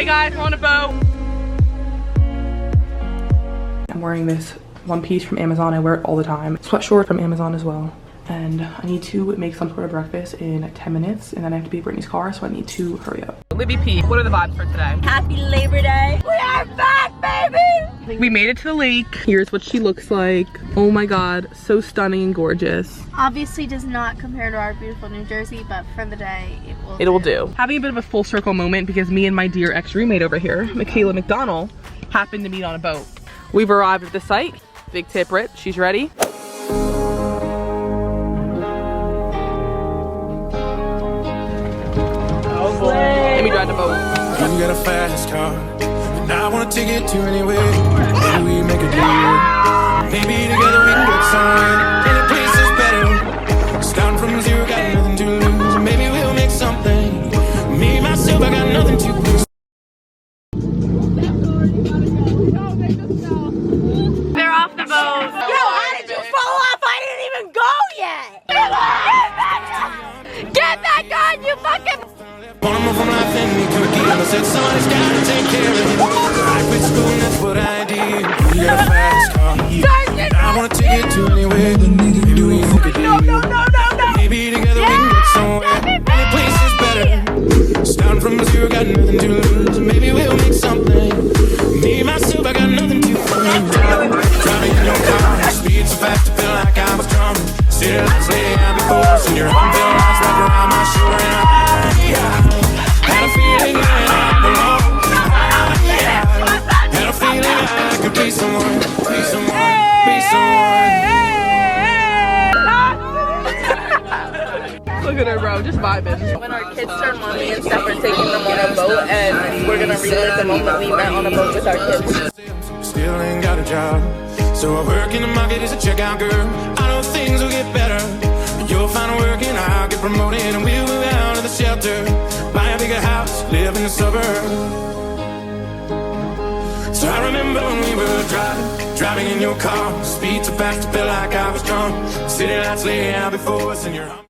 Hey guys, we're on a boat. I'm wearing this one piece from Amazon. I wear it all the time. Sweatshirt from Amazon as well. And I need to make some sort of breakfast in 10 minutes, and then I have to be at Brittany's car, so I need to hurry up. Libby P, what are the vibes for today? Happy Labor Day. We are back, baby! We made it to the lake. Here's what she looks like. Oh my god, so stunning and gorgeous. Obviously does not compare to our beautiful New Jersey, but for the day, it will do. Having a bit of a full circle moment because me and my dear ex-roommate over here, Michaela McDonald, happened to meet on a boat. We've arrived at the site. Big tip, Britt, she's ready. Let me drive the boat. You got a fast car, and I wanna take it to anywhere. Maybe we make a deal. Maybe together we can get somewhere. Any place is better. Starting from zero, got nothing to lose. Maybe we'll make something. Me, myself, I got nothing to lose. They're off the boat. Yo, how did you fall off? I didn't even go yet. Get back on, you fucking. Wanna move from life and me to a game. I said somebody's gotta take care of you. I quit school and that's what I did. You got a fast car, and I wanna take it to anywhere. Maybe we make a deal. Maybe together we can get somewhere. Any place is better. Starting from zero, got nothing to lose. Maybe we'll make something. Me, myself, I got nothing to lose. Driving in your car, speed so fast to feel like I was drunk. City lights lay out before us, and your arm felt lights wrapped around my shoulder, and I had a feeling that I belong. Had a feeling I could be someone, be someone, be someone. Look at her, bro, just vibing. When our kids turn 1, me and Steph are taking them on a boat, and we're gonna relive the moment we met on a boat with our kids. Still ain't got a job, so I work in the market as a checkout girl. I know things will get better. You'll find work and I'll get promoted, and we'll move out of the shelter, buy a bigger house, live in the suburbs. So I remember when we were driving in your car, speed so fast to feel like I was drunk. City lights lay out before us, and you're